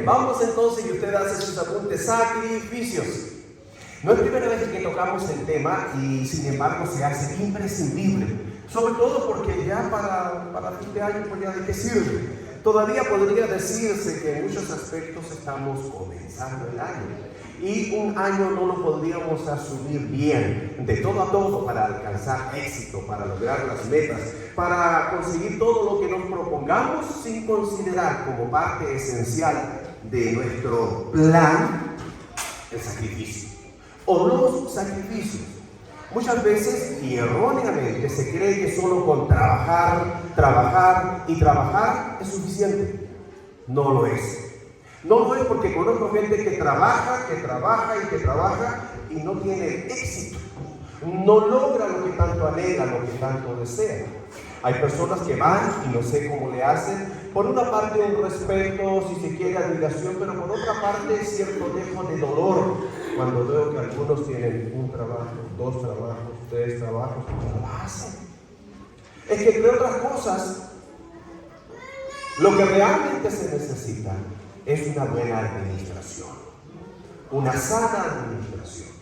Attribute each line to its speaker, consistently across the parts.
Speaker 1: Bien, vamos entonces, y usted hace sus apuntes, sacrificios. No es primera vez que tocamos el tema y sin embargo se hace imprescindible, sobre todo porque ya para fin de año, pues ya de qué sirve. Todavía podría decirse que en muchos aspectos estamos comenzando el año y un año no lo podríamos asumir bien, de todo a todo, para alcanzar éxito, para lograr las metas, para conseguir todo lo que nos propongamos, sin considerar como parte esencial de nuestro plan el sacrificio o los sacrificios. Muchas veces y erróneamente se cree que solo con trabajar es suficiente. No lo es. No lo es, porque conozco gente que trabaja y no tiene éxito. No logra lo que tanto anhela, lo que tanto desea. Hay personas que van y no sé cómo le hacen. Por una parte un respeto, si se quiere, admiración, pero por otra parte cierto dejo de dolor cuando veo que algunos tienen un trabajo, 2 trabajos, 3 trabajos, y no lo hacen. Es que entre otras cosas, lo que realmente se necesita es una buena administración, una sana administración.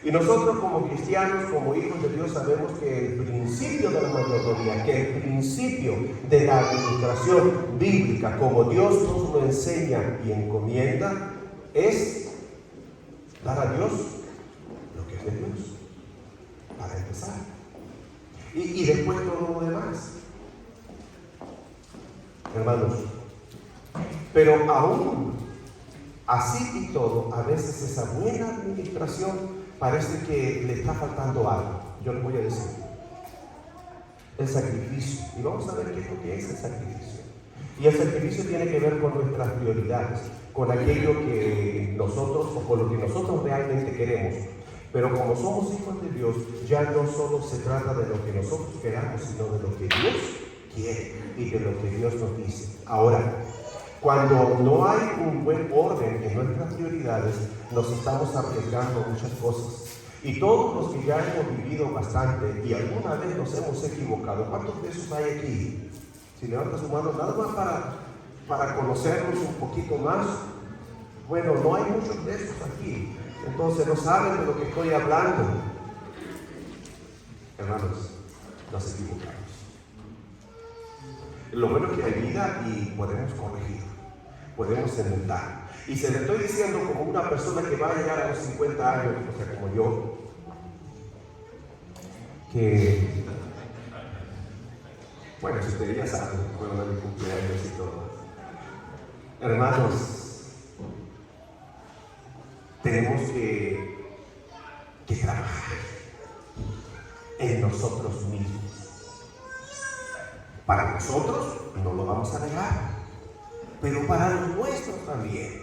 Speaker 1: Y nosotros como cristianos, como hijos de Dios, sabemos que el principio de la mayordomía, que el principio de la administración bíblica, como Dios nos lo enseña y encomienda, es dar a Dios lo que es de Dios, para empezar. Y después todo lo demás. Hermanos, pero aún así y todo, a veces esa buena administración parece que le está faltando algo. Yo les voy a decir: el sacrificio. Y vamos a ver qué es lo que es el sacrificio. Y el sacrificio tiene que ver con nuestras prioridades, con aquello que nosotros, o con lo que nosotros realmente queremos. Pero como somos hijos de Dios, ya no solo se trata de lo que nosotros queramos, sino de lo que Dios quiere y de lo que Dios nos dice. Ahora, cuando no hay un buen orden en nuestras prioridades, nos estamos arriesgando a muchas cosas. Y todos los que ya hemos vivido bastante y alguna vez nos hemos equivocado, ¿cuántos de esos hay aquí? Si levanta su mano, nada más para conocernos un poquito más. Bueno, no hay muchos de esos aquí, entonces no saben de lo que estoy hablando. Hermanos, nos equivocamos. Lo bueno es que hay vida y podemos corregir, podemos enmendar. Y se le estoy diciendo como una persona que va a llegar a los 50 años, o sea, como yo, que, bueno, si ustedes ya saben, fueron a mi cumpleaños y todo. Hermanos, tenemos que trabajar en nosotros mismos. Para nosotros no lo vamos a negar, pero para los nuestros también.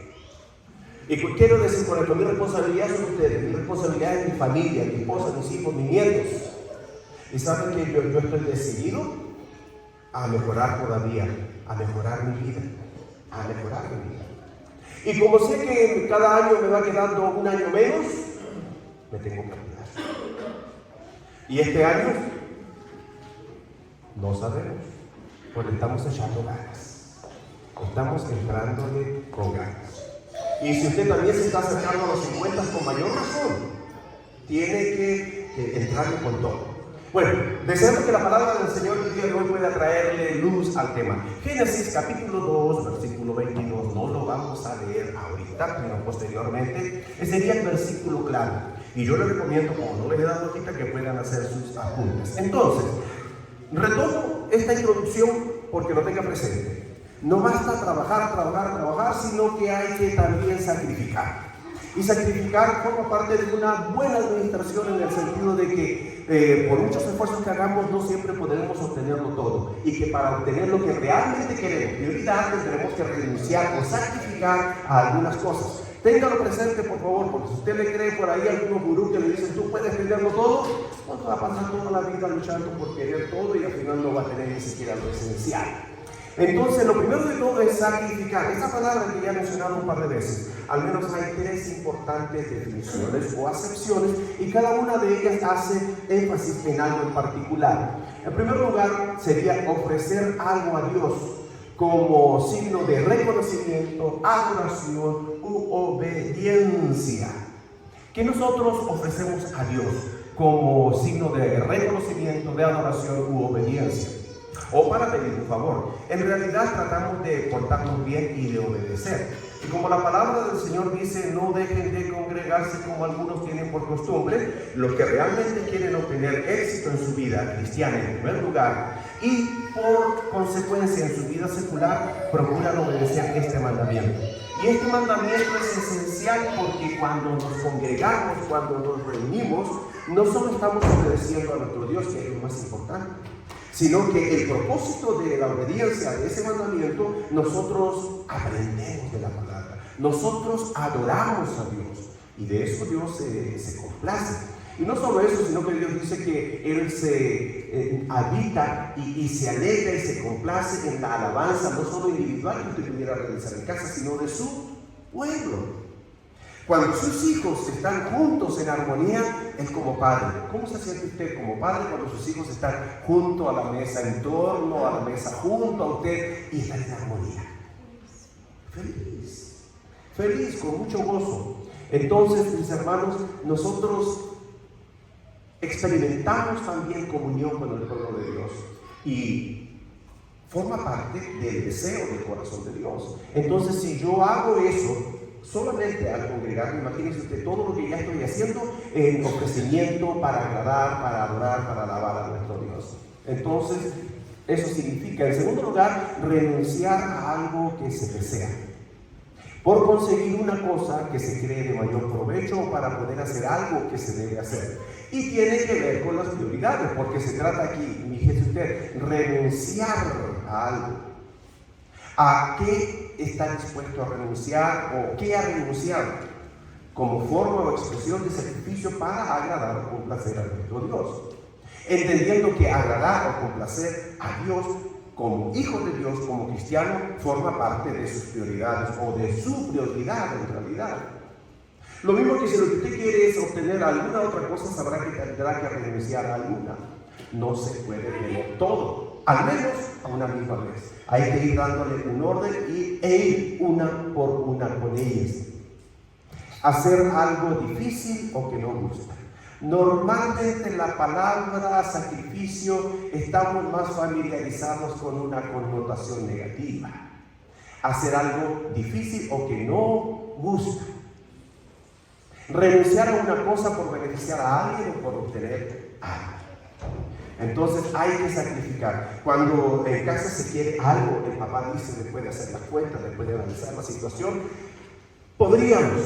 Speaker 1: Y quiero decir con esto, mi responsabilidad son ustedes, mi responsabilidad es mi familia, mi esposa, mis hijos, mis nietos. Y saben que yo estoy decidido a mejorar todavía, a mejorar mi vida, a mejorar mi vida. Y como sé que cada año me va quedando un año menos, me tengo que cuidar. Y este año no sabemos, porque estamos echando ganas, estamos entrándole con ganas. Y si usted también se está acercando a los 50 con mayor razón, tiene que entrarle con todo. Bueno, deseando que la palabra del Señor el día de hoy pueda traerle luz al tema. Génesis capítulo 2, versículo 22, no lo vamos a leer ahorita, sino posteriormente. Ese sería el versículo clave. Y yo les recomiendo, como no les he dado ahorita, que puedan hacer sus apuntes. Entonces, retomo esta introducción porque lo tenga presente. No basta trabajar, sino que hay que también sacrificar. Y sacrificar forma parte de una buena administración, en el sentido de que por muchos esfuerzos que hagamos no siempre podremos obtenerlo todo. Y que para obtener lo que realmente queremos, prioridad, tendremos que renunciar o sacrificar a algunas cosas. Téngalo presente, por favor, porque si usted le cree por ahí a algunos gurús que le dicen tú puedes tenerlo todo, pues va a pasar toda la vida luchando por querer todo y al final no va a tener ni siquiera lo esencial. Entonces, lo primero de todo es sacrificar. Esa palabra que ya he mencionado un par de veces, al menos hay 3 importantes definiciones o acepciones, y cada una de ellas hace énfasis en algo en particular. En primer lugar, sería ofrecer algo a Dios como signo de reconocimiento, adoración u obediencia, que nosotros ofrecemos a Dios como signo de reconocimiento, de adoración u obediencia, o para pedir un favor. En realidad tratamos de portarnos bien y de obedecer. Y como la palabra del Señor dice, no dejen de congregarse como algunos tienen por costumbre, los que realmente quieren obtener éxito en su vida cristiana en primer lugar y por consecuencia en su vida secular, procuran obedecer este mandamiento. Y este mandamiento es esencial porque cuando nos congregamos, cuando nos reunimos, no solo estamos obedeciendo a nuestro Dios, que es lo más importante, sino que el propósito de la obediencia de ese mandamiento, nosotros aprendemos de la palabra, nosotros adoramos a Dios y de eso Dios se complace. Y no solo eso, sino que Dios dice que Él se habita y se alegra y se complace en la alabanza, no solo individual que usted pudiera realizar en casa, sino de su pueblo. Cuando sus hijos están juntos en armonía, es como padre. ¿Cómo se siente usted como padre cuando sus hijos están junto a la mesa, en torno a la mesa, junto a usted y están en armonía? Feliz, feliz, con mucho gozo. Entonces, mis hermanos, nosotros experimentamos también comunión con el pueblo de Dios y forma parte del deseo del corazón de Dios. Entonces, si yo hago eso, solamente al congregarme, imagínense usted todo lo que ya estoy haciendo en ofrecimiento para agradar, para adorar, para alabar a nuestro Dios. Entonces, eso significa, en segundo lugar, renunciar a algo que se desea, por conseguir una cosa que se cree de mayor provecho o para poder hacer algo que se debe hacer. Y tiene que ver con las prioridades, porque se trata aquí, fíjese usted, renunciar a algo. ¿A qué está dispuesto a renunciar o qué ha renunciado? Como forma o expresión de sacrificio para agradar o complacer a nuestro Dios. Entendiendo que agradar o complacer a Dios como hijo de Dios, como cristiano, forma parte de sus prioridades o de su prioridad en realidad. Lo mismo que si lo que usted quiere es obtener alguna otra cosa, sabrá que tendrá que renunciar a alguna. No se puede tener todo, al menos a una misma vez. Hay que ir dándole un orden e ir una por una con ellas. Hacer algo difícil o que no gusta. Normalmente la palabra sacrificio estamos más familiarizados con una connotación negativa. Hacer algo difícil o que no gusta. Renunciar a una cosa por beneficiar a alguien o por obtener algo. Entonces hay que sacrificar. Cuando en casa se quiere algo, el papá dice, después de hacer las cuentas, después de analizar la situación, podríamos,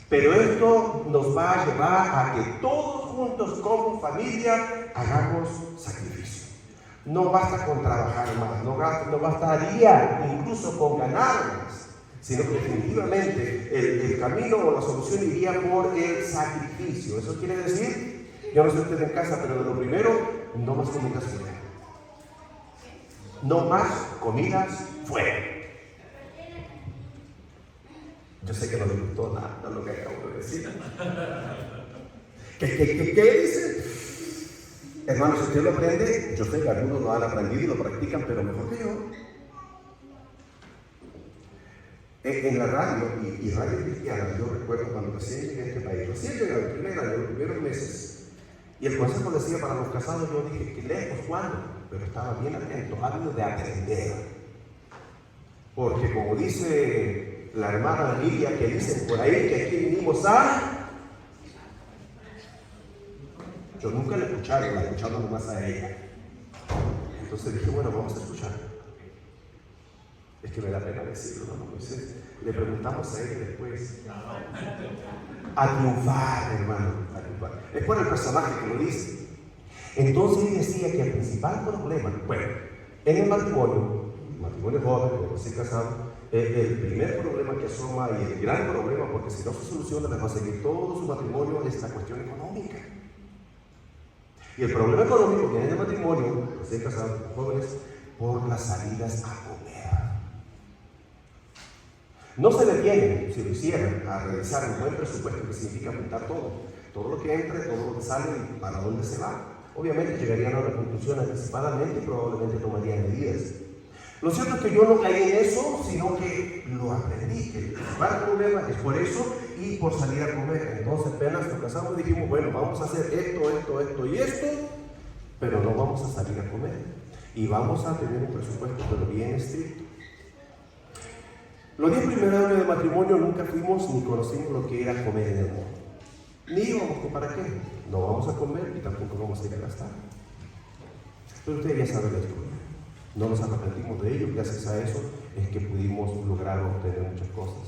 Speaker 1: pero esto nos va a llevar a que todos juntos como familia hagamos sacrificio. No basta con trabajar más, no bastaría incluso con ganar más, sino que definitivamente el camino o la solución iría por el sacrificio. Eso quiere decir, yo no sé usted en casa, pero de lo primero, no más comidas fuera. No más comidas fuera. Yo sé que no le gustó nada lo que acabo de decir. ¿Qué dice? Hermanos, si usted lo aprende, yo sé que algunos lo han aprendido y lo practican, pero mejor que yo. En la radio, y radio cristiana, yo recuerdo cuando recién llegué a este país, recién llegué al primer año, los primeros meses, y el consejo decía para los casados, yo dije, que lejos, ¿cuándo? Pero estaba bien atento, hábito de aprender. Porque como dice la hermana Lidia, que dicen por ahí que aquí vinimos a... Yo nunca la escuchaba nomás a ella. Entonces dije, bueno, vamos a escuchar. Es que me da pena decirlo, ¿no? Entonces le preguntamos a ella después. A triunfar, hermano, a triunfar. Es por el personaje que lo dice. Entonces él decía que el principal problema, bueno, en el matrimonio joven, o recién casado, el primer problema que asoma y el gran problema, porque si no se soluciona, les va a seguir todo su matrimonio, es la cuestión económica. Y el problema económico viene en el matrimonio, recién casados, jóvenes, por las salidas a comer. No se detienen, si lo hicieran, a realizar un buen presupuesto, que significa apuntar todo lo que entre, todo lo que sale y para dónde se va. Obviamente llegarían a una conclusión anticipadamente y probablemente tomarían medidas. Lo cierto es que yo no caí en eso, sino que lo aprendí, que el problema es por eso y por salir a comer. Entonces apenas nos casamos y dijimos, bueno, vamos a hacer esto y esto, pero no vamos a salir a comer. Y vamos a tener un presupuesto, pero bien estricto. Los 10 primeros años de matrimonio nunca fuimos ni conocimos lo que era comer en el mundo. Ni íbamos, ¿para qué? No vamos a comer y tampoco vamos a ir a gastar. Pero ustedes ya saben la historia. No nos arrepentimos de ello, gracias a eso es que pudimos lograr obtener muchas cosas.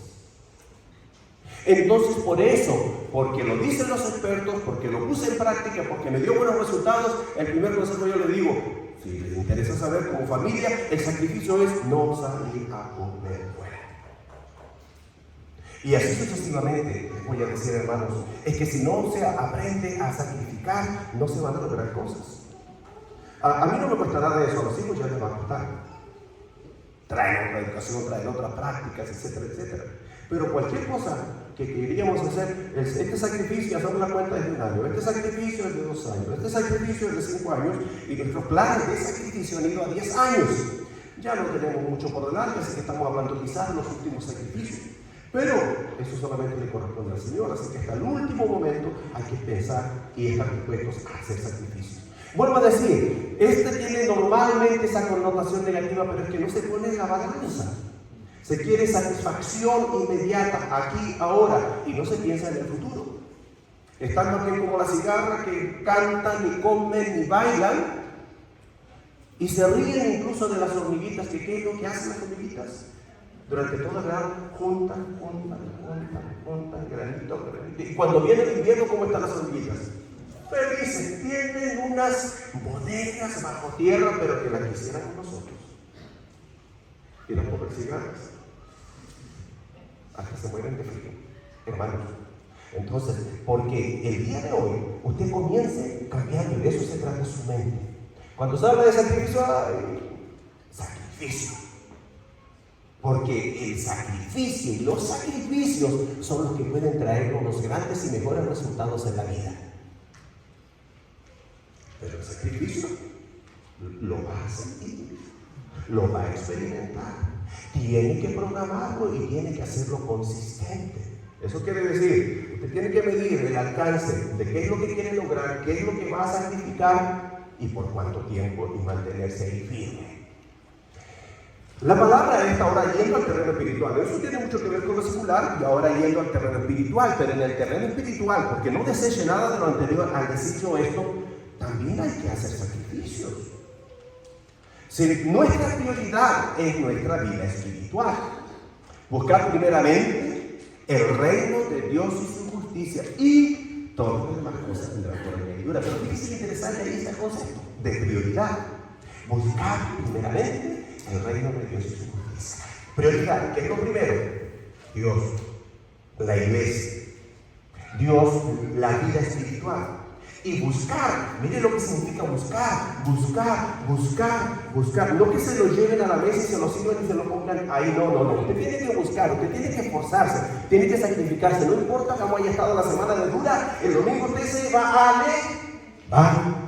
Speaker 1: Entonces, por eso, porque lo dicen los expertos, porque lo puse en práctica, porque me dio buenos resultados, el primer consejo yo le digo, si les interesa saber como familia, el sacrificio es no salir a comer fuera. Y así sucesivamente, les voy a decir, hermanos, es que si no se aprende a sacrificar, no se van a lograr cosas. A mí no me cuesta nada de eso, a los hijos ya les va a costar. Traen otra educación, traen otras prácticas, etcétera, etcétera. Pero cualquier cosa que queríamos hacer, este sacrificio, hacemos la cuenta es de 1 año, este sacrificio es de 2 años, este sacrificio es de 5 años, y nuestros planes de sacrificio han ido a 10 años. Ya no tenemos mucho por delante, así que estamos hablando quizás de los últimos sacrificios. Pero eso solamente le corresponde al Señor, así que hasta el último momento hay que pensar y estar dispuestos a hacer sacrificios. Vuelvo a decir, tiene normalmente esa connotación negativa, pero es que no se pone en la balanza. Se quiere satisfacción inmediata, aquí, ahora, y no se piensa en el futuro. Están más bien como la cigarra que cantan, ni comen, ni bailan, y se ríen incluso de las hormiguitas, que ¿qué es lo que hacen las hormiguitas? Durante todo el verano, juntan, granito. Y cuando viene el invierno, ¿cómo están las hormiguitas? Felices, tienen unas bodegas bajo tierra, pero que las quisieran con nosotros. Y las pobres cigarras, hasta se mueren de frío, hermanos. Entonces, porque el día de hoy, usted comience cambiando, y de eso se trata su mente. Cuando se habla de sacrificio, sacrificio. Porque el sacrificio y los sacrificios son los que pueden traernos los grandes y mejores resultados en la vida. Pero el sacrificio lo va a sentir, lo va a experimentar. Tiene que programarlo y tiene que hacerlo consistente. Eso quiere decir, usted tiene que medir el alcance de qué es lo que quiere lograr, qué es lo que va a sacrificar y por cuánto tiempo, y mantenerse ahí firme. La palabra está ahora yendo al terreno espiritual. Eso tiene mucho que ver con lo secular y ahora yendo al terreno espiritual. Pero en el terreno espiritual, porque no deseche nada de lo anterior, al decir yo esto, también hay que hacer sacrificios. Si nuestra prioridad es nuestra vida espiritual, buscar primeramente el reino de Dios y su justicia, y todas las demás cosas vendrán por añadidura. Pero fíjense que interesante ahí este concepto de prioridad. Buscar primeramente el reino de Dios y su justicia. Prioridad, ¿qué es lo primero? Dios, la iglesia, Dios, la vida espiritual. Y buscar, mire lo que significa buscar. No que se lo lleven a la mesa y se lo sirvan y se lo pongan ahí, no. Usted tiene que buscar, usted tiene que esforzarse, tiene que sacrificarse. No importa cómo haya estado la semana de dura, el domingo usted se va a levantar.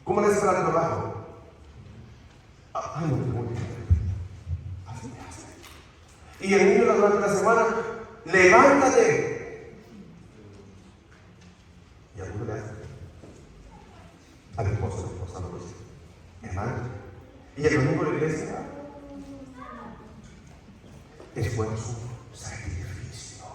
Speaker 1: ¿Cómo le hace para el trabajo? Ay, no, muy bien. Y el niño durante la semana, levántate. Y alguno le hace. A mi esposa, no lo dice. Hermano. Y el domingo la iglesia. Esfuerzo, sacrificio.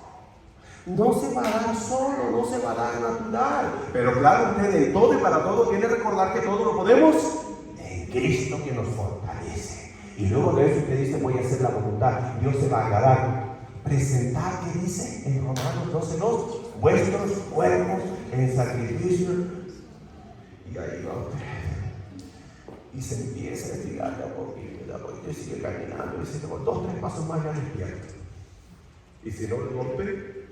Speaker 1: No se va a dar solo, no se va a dar natural. Pero claro, usted en todo y para todo tiene que recordar que todo lo podemos en Cristo que nos fortalece. Y luego de eso usted dice, voy a hacer la voluntad. Dios se va a agradar. Presentar, ¿qué dice en Romanos 12:2? Vuestros cuerpos en sacrificio. Y ahí va usted. Y se empieza a estirar la boquilla, porque sigue caminando. Y dice, 2-3 pasos más ya despierta. Y si no, el golpe,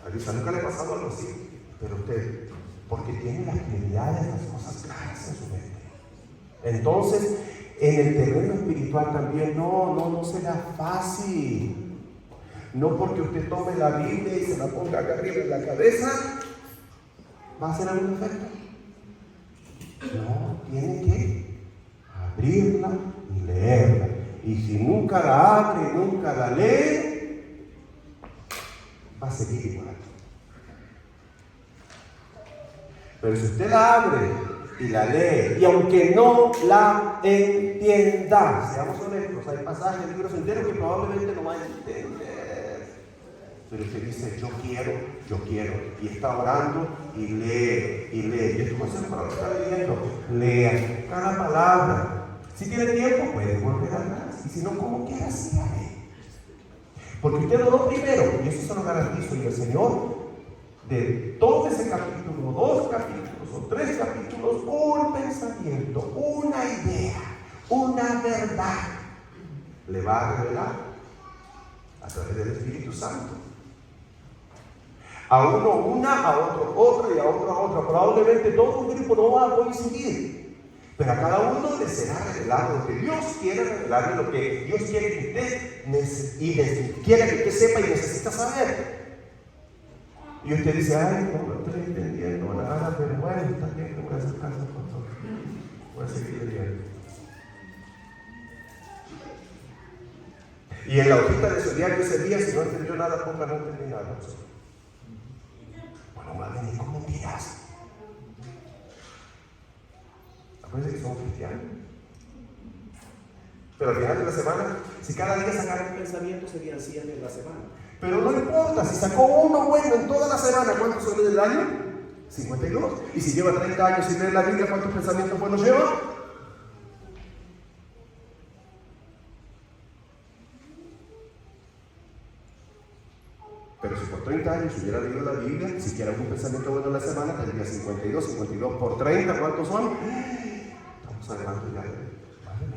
Speaker 1: avisa, nunca le ha pasado algo así. Pero usted, porque tiene las prioridades, las cosas claras en su mente. Entonces, en el terreno espiritual también no será fácil. No porque usted tome la Biblia y se la ponga acá arriba en la cabeza, va a hacer algún efecto. abrirla y leerla. Y si nunca la abre y nunca la lee, va a seguir igual. Pero si usted la abre y la lee, y aunque no la entienda, seamos honestos, hay pasajes de libros enteros que probablemente no va a entender, pero usted dice, yo quiero, y está orando y lee, y es como hacer para lo que está leyendo, lea cada palabra. Si tiene tiempo, puede volver atrás, y si no, como quiera, sígale. Porque usted oró primero, y eso se lo garantizo, y el Señor, de todo ese capítulo, 2 capítulos o 3 capítulos, un pensamiento, una idea, una verdad, le va a revelar a través del Espíritu Santo. A uno una, a otro otra y a otro otra. Probablemente todo un grupo no va a coincidir, pero a cada uno le será revelado lo que Dios quiere revelarle, lo que Dios quiere que usted quiere que usted sepa y necesita saber. Y usted dice, ay, no estoy entendiendo nada, pero bueno, está bien, te voy a hacer caso, pastor. Voy a seguir leyendo. Y en la hojita de su diario ese día, si no entendió nada, ponga no entendí nada. Bueno, va a venir con mentiras. Acuérdense que somos cristianos. Pero al final de la semana, si cada día sacara un pensamiento, serían 100 en la semana. Pero no importa, si sacó uno bueno en toda la semana, ¿cuántos son en el año? 52. Y si lleva 30 años sin leer la Biblia, ¿cuántos pensamientos buenos lleva? Pero si por 30 años hubiera leído la Biblia, si quiera algún pensamiento bueno en la semana, tendría 52, 52 por 30, ¿cuántos son? Estamos hablando ya de más de 1000.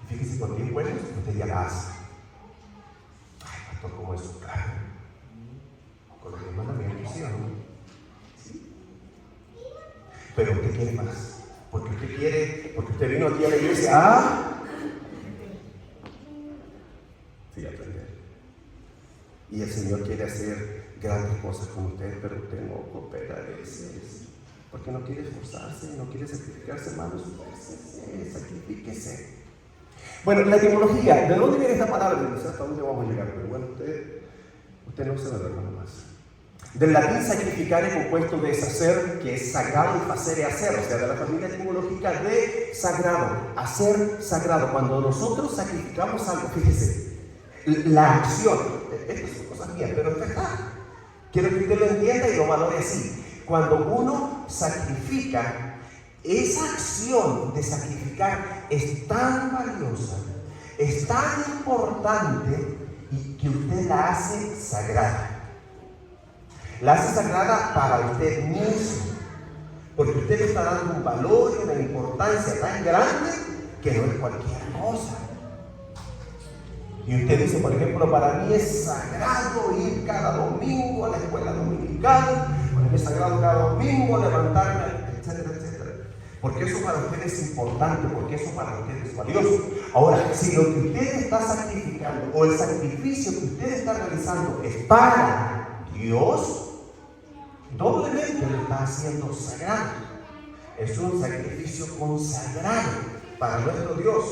Speaker 1: Y fíjese, con 10 buenos, usted ya la hace. Como eso, claro, con los 10 mandamientos, ¿sí o no? Sí. Pero usted quiere más, porque usted vino aquí a la iglesia sí, aprender. Y el Señor quiere hacer grandes cosas con usted, pero usted no coopera a veces, porque no quiere esforzarse, no quiere sacrificarse, hermanos. Sacrifíquese. Bueno, la etimología, ¿de dónde viene esta palabra? No sé hasta dónde vamos a llegar, pero bueno, usted no se la da más. Del latín sacrificar es compuesto de deshacer, que es sagrado, y facere, hacer, o sea, de la familia etimológica de sagrado, hacer sagrado. Cuando nosotros sacrificamos algo, fíjese, la acción, estas son cosas mías, pero es verdad. Quiero que usted lo entienda y lo valore así. Cuando uno sacrifica, esa acción de sacrificar es tan valiosa, es tan importante, y que usted la hace sagrada. La hace sagrada para usted mismo, porque usted le está dando un valor y una importancia tan grande que no es cualquier cosa. Y usted dice, por ejemplo, para mí es sagrado ir cada domingo a la escuela dominical, para mí es sagrado cada domingo levantarme, etcétera, etcétera. Porque eso para usted es importante, porque eso para usted es valioso. Ahora, si lo que usted está sacrificando o el sacrificio que usted está realizando es para Dios, doblemente lo está haciendo sagrado. Es un sacrificio consagrado para nuestro Dios.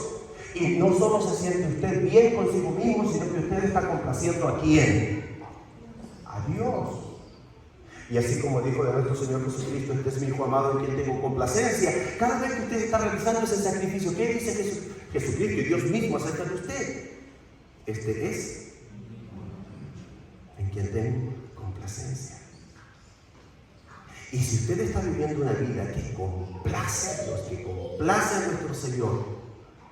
Speaker 1: Y no solo se siente usted bien consigo mismo, sino que usted está complaciendo ¿a quién? A Dios. Y así como dijo de nuestro Señor Jesucristo, este es mi Hijo amado en quien tengo complacencia. Cada vez que usted está realizando ese sacrificio, ¿qué dice Jesucristo y Dios mismo acerca de usted? Este es en quien tengo complacencia. Y si usted está viviendo una vida que complace a Dios, que complace a nuestro Señor,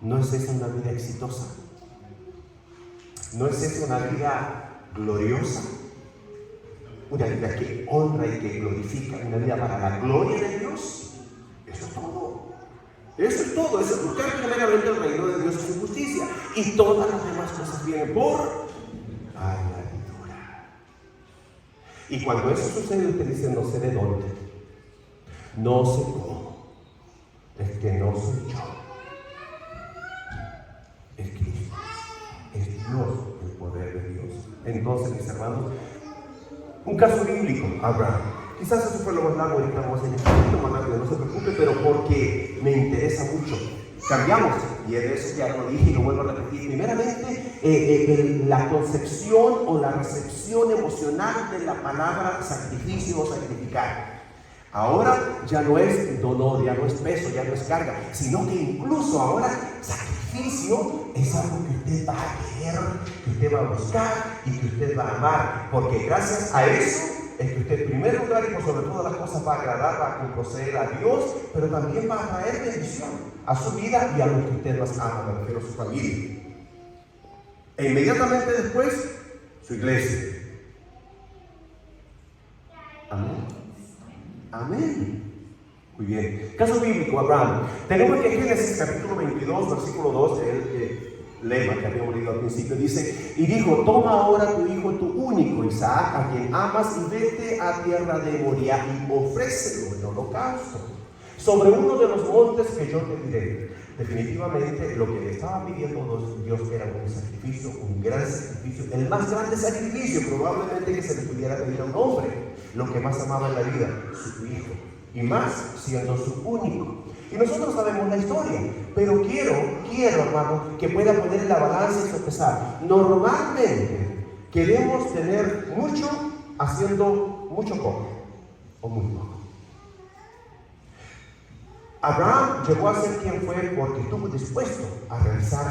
Speaker 1: ¿no es esa una vida exitosa? ¿No es esa una vida gloriosa? Una vida que honra y que glorifica, una vida para la gloria de Dios. Eso es todo. Eso es todo. Eso es buscar primeramente el reino de Dios y su justicia. Y todas las demás cosas vienen por añadidura. Y cuando eso sucede, usted dice, no sé de dónde, no sé cómo, es que no soy yo, es Cristo, es Dios, el poder de Dios. Entonces, mis hermanos, un caso bíblico, Abraham. Quizás eso fue lo más largo, ahorita vamos a ir un poquito más rápido, no se preocupe, pero porque me interesa mucho cambiamos. Y de eso ya lo dije y lo vuelvo a repetir. Primeramente, la concepción o la recepción emocional de la palabra sacrificio o sacrificar. Ahora ya no es dolor, ya no es peso, ya no es carga, sino que incluso ahora sacrificio es algo que usted va a querer, que usted va a buscar y que usted va a amar, porque gracias a eso es que usted en primer lugar y por sobre todas las cosas va a agradar, va a complacer a Dios, pero también va a traer bendición a su vida y a lo que usted más ama, me refiero a su familia. E inmediatamente después, su iglesia. Amén. Amén. Muy bien. Caso bíblico, Abraham. Tenemos que Génesis capítulo 22, versículo 2, el lema que habíamos leído al principio, dice: y dijo, toma ahora tu hijo, tu único Isaac, a quien amas, y vete a tierra de Moriah y ofrécelo en holocausto sobre uno de los montes que yo te diré. Definitivamente lo que le estaba pidiendo Dios era un sacrificio, un gran sacrificio, el más grande sacrificio probablemente que se le pudiera pedir a un hombre, lo que más amaba en la vida, su hijo, y más siendo su único. Y nosotros sabemos la historia, pero quiero hermano, que pueda poner en la balanza y sopesar. Normalmente queremos tener mucho haciendo mucho poco, o muy poco. Abraham llegó a ser quien fue porque estuvo dispuesto a realizar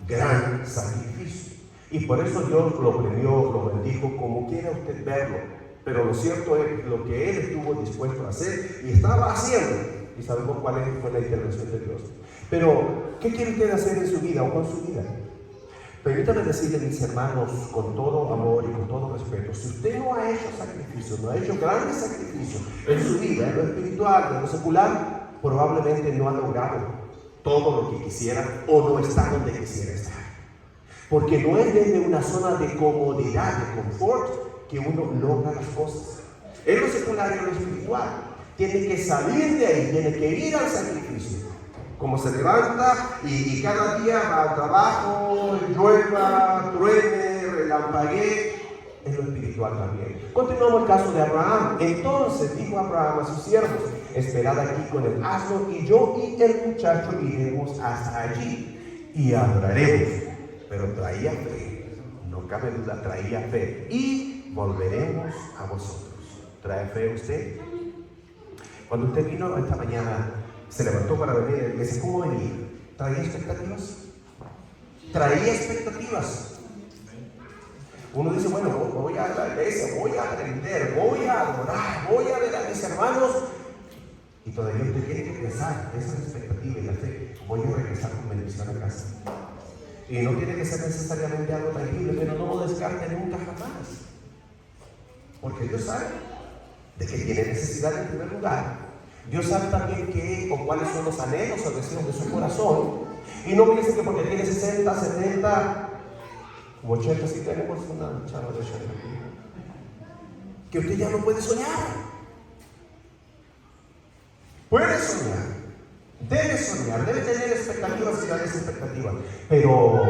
Speaker 1: gran sacrificio. Y por eso Dios lo premió, lo bendijo, como quiera usted verlo. Pero lo cierto es lo que él estuvo dispuesto a hacer y estaba haciendo. Y sabemos cuál fue la intervención de Dios. Pero, ¿qué quiere usted hacer en su vida o con su vida? Permítame decirle, mis hermanos, con todo amor y con todo respeto, si usted no ha hecho sacrificios, no ha hecho grandes sacrificios en su vida, en lo espiritual, en lo secular, probablemente no ha logrado todo lo que quisiera o no está donde quisiera estar. Porque no es desde una zona de comodidad, de confort, que uno logra las cosas. En lo secular y en lo espiritual, tiene que salir de ahí, tiene que ir al sacrificio. Como se levanta y cada día va al trabajo, llueva, truene, relampaguee, en lo espiritual también. Continuamos el caso de Abraham. Entonces dijo Abraham a sus siervos: esperad aquí con el asno, y yo y el muchacho iremos hasta allí y adoraremos. Pero traía fe, no cabe duda, traía fe, y volveremos a vosotros. ¿Trae fe usted? Cuando usted vino esta mañana, se levantó para venir a la iglesia, ¿cómo venía? ¿Traía expectativas? ¿Traía expectativas? Uno dice, bueno, voy a la iglesia, voy a aprender, voy a adorar, voy a ver a mis hermanos. Y todavía usted tiene que pensar, esa es la expectativa y la fe. Voy a regresar con bendición a casa. Y no tiene que ser necesariamente algo tangible, pero no lo descarte nunca jamás. Porque Dios sabe de que tiene necesidad en primer lugar. Dios sabe también qué o cuáles son los anhelos o deseos de su corazón. Y no piense que porque tiene 60, 70 u 80, si tenemos una chava de 80, que usted ya no puede soñar. Puede soñar, debe tener expectativas y grandes expectativas, pero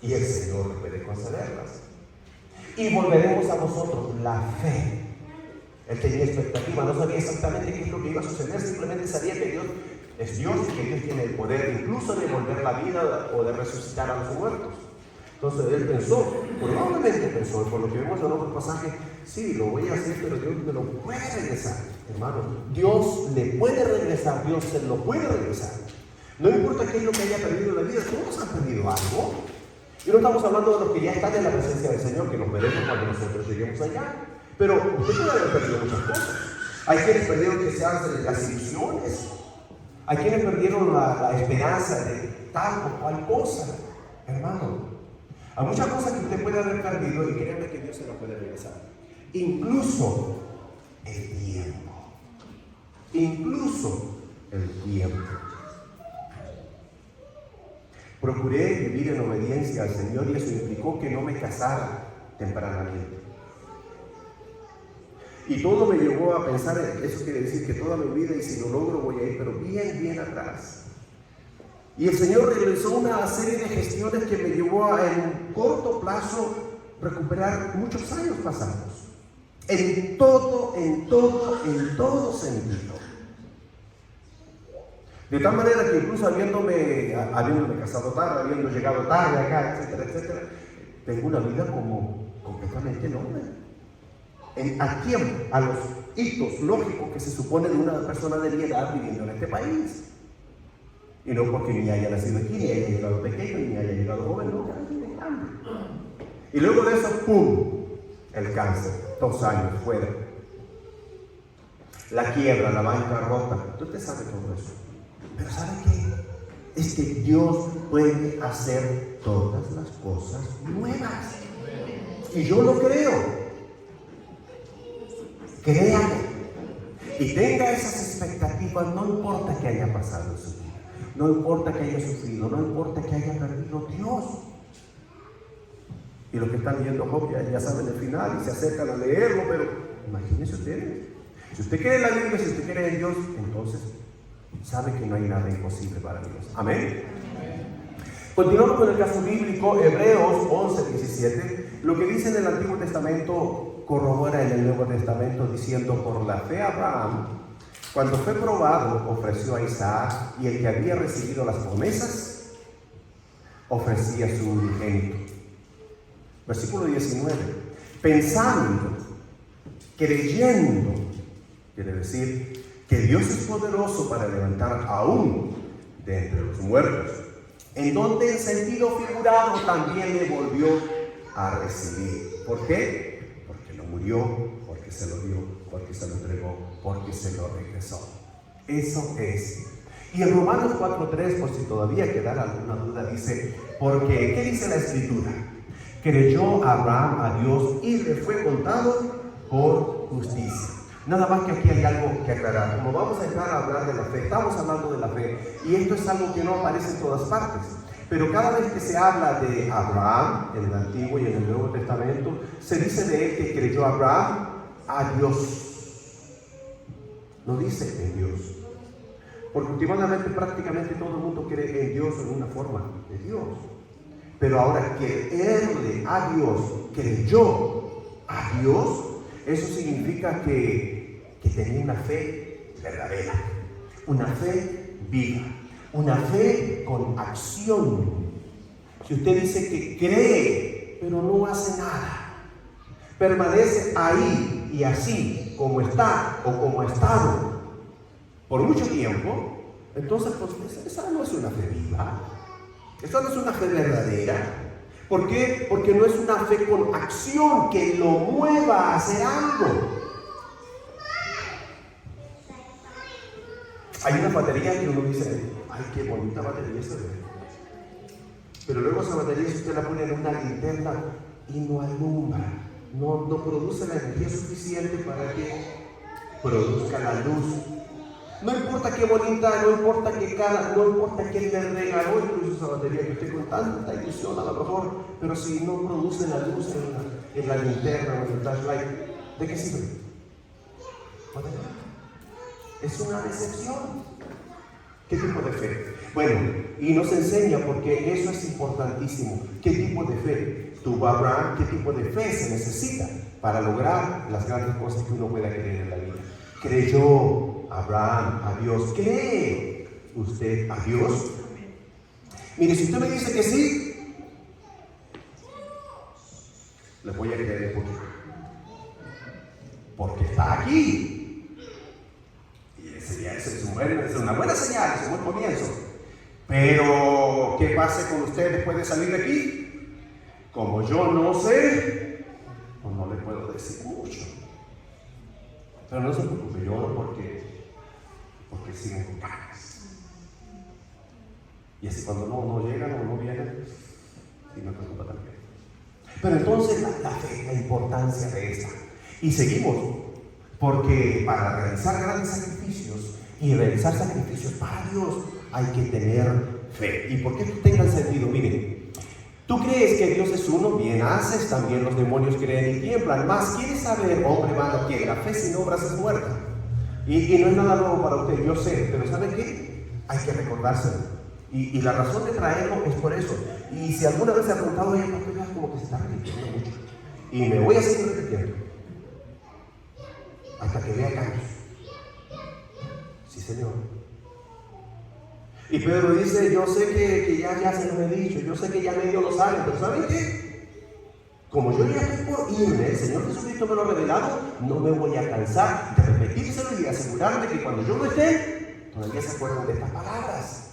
Speaker 1: y el Señor puede concederlas. Y volveremos a vosotros, la fe. Él tenía expectativa, no sabía exactamente qué es lo que iba a suceder, simplemente sabía que Dios es Dios y que Dios tiene el poder incluso de volver la vida o de resucitar a los muertos. Entonces él pensó, probablemente pensó, por lo que vemos en otro pasaje, sí, lo voy a hacer, pero Dios me lo puede regresar, hermano. Dios le puede regresar, Dios se lo puede regresar. No importa qué es lo que haya perdido en la vida, todos han perdido algo. Y no estamos hablando de los que ya están en la presencia del Señor, que nos veremos cuando nosotros lleguemos allá. Pero usted puede haber perdido muchas cosas. Hay quienes perdieron que sean las ilusiones. Hay quienes perdieron la esperanza de tal o cual cosa, hermano. Hay muchas cosas que usted puede haber perdido y créanme que Dios se las puede regresar. Incluso el tiempo. Incluso el tiempo. Procuré vivir en obediencia al Señor y eso implicó que no me casara tempranamente. Y todo me llevó a pensar, eso quiere decir que toda mi vida, y si lo logro voy a ir, pero bien atrás. Y el Señor realizó una serie de gestiones que me llevó a, en corto plazo, recuperar muchos años pasados. En todo sentido. De tal manera que incluso habiéndome casado tarde, habiendo llegado tarde acá, etcétera, etcétera, tengo una vida como completamente noble. A los hitos lógicos que se supone de una persona de mi edad viviendo en este país. Y no porque ni haya nacido aquí, ni haya llegado pequeño, ni haya llegado joven, no, ya viene grande. Y luego de eso, ¡pum!, el cáncer, 2 años fuera. La quiebra, la bancarrota, usted sabe todo eso. Pero ¿sabe qué? Es que Dios puede hacer todas las cosas nuevas. Y yo lo creo. Créame. Y tenga esas expectativas, no importa que haya pasado en su vida. No importa que haya sufrido, no importa que haya perdido Dios. Y los que están leyendo Job ya saben el final y se acercan a leerlo, pero imagínense ustedes. Si usted cree en la Biblia, si usted cree en Dios, entonces sabe que no hay nada imposible para Dios. Amén. Continuamos con el caso bíblico, Hebreos 11:17. Lo que dice en el Antiguo Testamento corrobora en el Nuevo Testamento diciendo: por la fe Abraham, cuando fue probado, ofreció a Isaac, y el que había recibido las promesas ofrecía su unigénito. Versículo 19. Pensando, creyendo, quiere decir que Dios es poderoso para levantar aún de entre los muertos, en donde en sentido figurado también le volvió a recibir. ¿Por qué? Porque no murió, porque se lo dio, porque se lo entregó, porque se lo regresó. Eso es. Y en Romanos 4:3, por si todavía quedara alguna duda, dice: porque, ¿qué dice la Escritura? Creyó Abraham a Dios y le fue contado por justicia. Nada más que aquí hay algo que aclarar. Como vamos a entrar a hablar de la fe, estamos hablando de la fe, y esto es algo que no aparece en todas partes. Pero cada vez que se habla de Abraham, en el Antiguo y en el Nuevo Testamento, se dice de él que creyó Abraham a Dios. No dice en Dios. Porque últimamente prácticamente todo el mundo cree en Dios en una forma de Dios. Pero ahora creerle a Dios, creyó a Dios, eso significa que tenía una fe verdadera, una fe viva, una fe con acción. Si usted dice que cree, pero no hace nada, permanece ahí y así, como está o como ha estado por mucho tiempo, entonces pues esa no es una fe viva, esa no es una fe verdadera. ¿Por qué? Porque no es una fe con acción que lo mueva a hacer algo. Hay una batería que uno dice: ay, qué bonita batería se ve. Pero luego esa batería, si usted la pone en una linterna y no alumbra, no produce la energía suficiente para que produzca la luz. No importa qué bonita, no importa qué cara, no importa quién le regaló incluso esa batería que usted con tanta ilusión a lo mejor, pero si no produce la luz en la linterna o en el flashlight, ¿de qué sirve? Es una decepción. ¿Qué tipo de fe? Bueno, y nos enseña, porque eso es importantísimo, qué tipo de fe tuvo Abraham, qué tipo de fe se necesita para lograr las grandes cosas que uno pueda creer en la vida. Creyó Abraham a Dios. ¿Cree usted a Dios? Mire, si usted me dice que sí, le voy a creer un poquito, porque está aquí. Y esa es una buena señal, es un buen comienzo. Pero, ¿qué pase con usted después de salir de aquí? Como yo no sé, pues no le puedo decir mucho. Pero no se preocupe, yo oro porque siguen con ganas. Y así cuando no llegan o no vienen, sí me preocupa también. Pero entonces la fe, la importancia de esta. Y seguimos, porque para realizar grandes sacrificios y realizar sacrificios para Dios hay que tener fe. ¿Y por qué tengan sentido? Miren, tú crees que Dios es uno, bien haces, también los demonios creen y tiemblan. Más, ¿quieres saber, hombre malo, que la fe sin obras es muerta? Y no es nada nuevo para usted, yo sé, pero ¿saben qué? Hay que recordárselo. Y la razón de traerlo es por eso. Y si alguna vez se ha preguntado, oye, ¿por qué veas como que se está repitiendo mucho? Y me voy a seguir repitiendo hasta que vea cambios. Sí, Señor. Y Pedro dice, yo sé que ya se los he dicho, yo sé que ya medio lo saben, pero ¿saben qué? Como yo ya estoy por irme, el Señor Jesucristo me lo ha revelado, no me voy a cansar de repetírselo y de asegurarme que cuando yo no esté, todavía se acuerdan de estas palabras.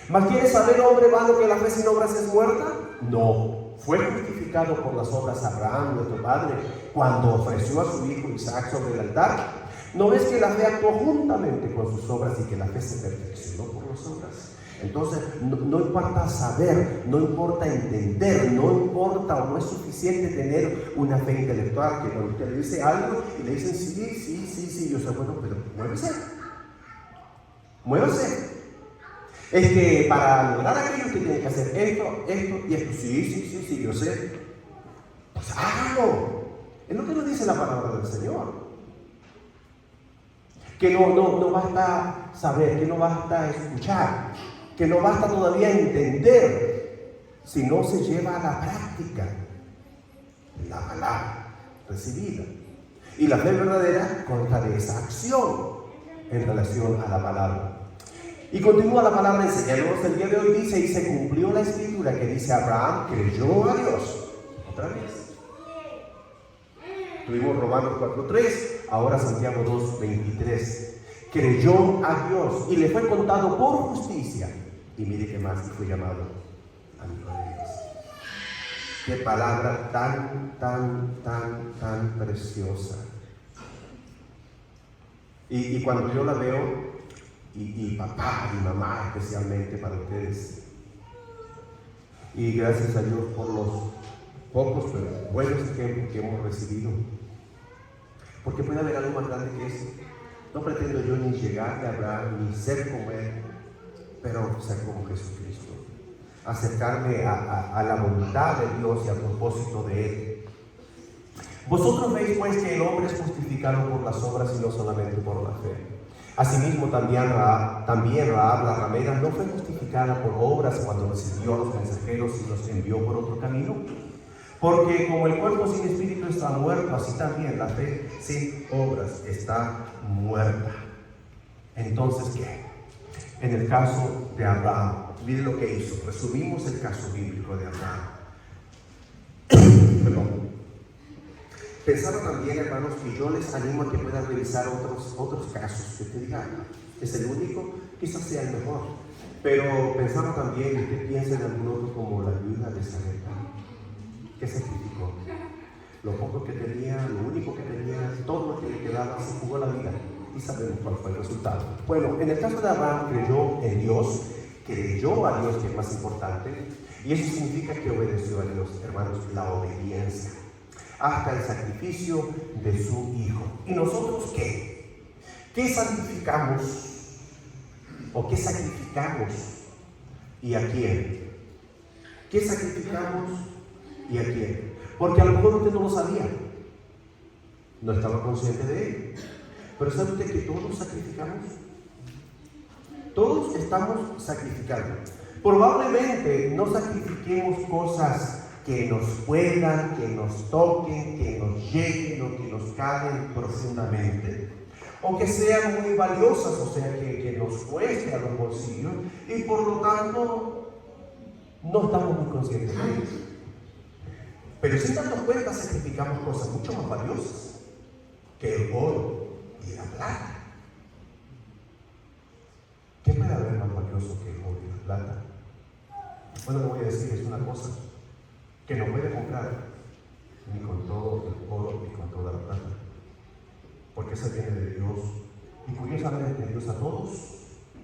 Speaker 1: ¿Mas quieres saber, hombre vano, que la fe sin obras es muerta? No. Fue justificado por las obras Abraham, nuestro padre, cuando ofreció a su hijo Isaac sobre el altar. ¿No ves que la fe actuó juntamente con sus obras y que la fe se perfeccionó por las obras? Entonces, no importa saber, no importa entender, no importa o no es suficiente tener una fe intelectual, que cuando usted le dice algo y le dicen sí, yo sé, bueno, pero muévase. Es que para lograr aquello usted tiene que hacer esto y esto. Sí, yo sé. Pues hágalo. Es lo que nos dice la palabra del Señor. Que no basta saber, que no basta escuchar, que no basta todavía entender, si no se lleva a la práctica la palabra recibida. Y la fe verdadera consta de esa acción en relación a la palabra. Y continúa la palabra enseñándonos el día de hoy, dice, y se cumplió la escritura que dice, Abraham creyó a Dios. Otra vez. Tuvimos Romanos 4:3, ahora Santiago 2:23. Creyó a Dios y le fue contado por justicia. Y mire qué más, fue llamado amigo de Dios. Qué palabra tan preciosa. Y cuando yo la veo, y papá y mamá especialmente para ustedes, y gracias a Dios por los pocos pero buenos ejemplos que hemos recibido, porque puede haber algo más grande que eso. No pretendo yo ni llegar a Abraham ni ser como él, pero ser como Jesucristo, acercarme a la voluntad de Dios y al propósito de él. Vosotros veis pues que el hombre es justificado por las obras y no solamente por la fe. Asimismo también Rahab la ramera no fue justificada por obras cuando recibió a los mensajeros y los envió por otro camino. Porque como el cuerpo sin espíritu está muerto, así también la fe sin obras está muerta. Entonces, ¿qué? En el caso de Abraham, mire lo que hizo. Resumimos el caso bíblico de Abraham. Perdón. Pensaba también, hermanos, que yo les animo a que puedan revisar otros casos. Que usted diga, es el único, quizás sea el mejor. Pero pensaba también, que usted piense en algún otro como la viuda de Sarepta, que sacrificó. Lo poco que tenía, lo único que tenía, todo lo que le quedaba, se jugó la vida. Y sabemos cuál fue el resultado. Bueno, en el caso de Abraham, creyó en Dios, creyó a Dios, que es más importante, y eso significa que obedeció a Dios, hermanos, la obediencia, hasta el sacrificio de su hijo. ¿Y nosotros qué? ¿Qué santificamos? ¿O qué sacrificamos? ¿Y a quién? ¿Qué sacrificamos y a quién? Porque a lo mejor usted no lo sabía, no estaba consciente de ello. Pero ¿sabe usted que todos sacrificamos? Todos estamos sacrificando. Probablemente no sacrifiquemos cosas que nos puedan, que nos toquen, que nos lleguen o que nos calen profundamente, o que sean muy valiosas, o sea, que nos cueste a los bolsillos, y por lo tanto no estamos muy conscientes de ello. Pero sin darnos cuenta sacrificamos cosas mucho más valiosas que el oro y la plata. ¿Qué puede haber más valioso que el oro y la plata? Bueno, le voy a decir, es una cosa que no puede comprar ni con todo el oro ni con toda la plata, porque esa viene de Dios, y curiosamente Dios a todos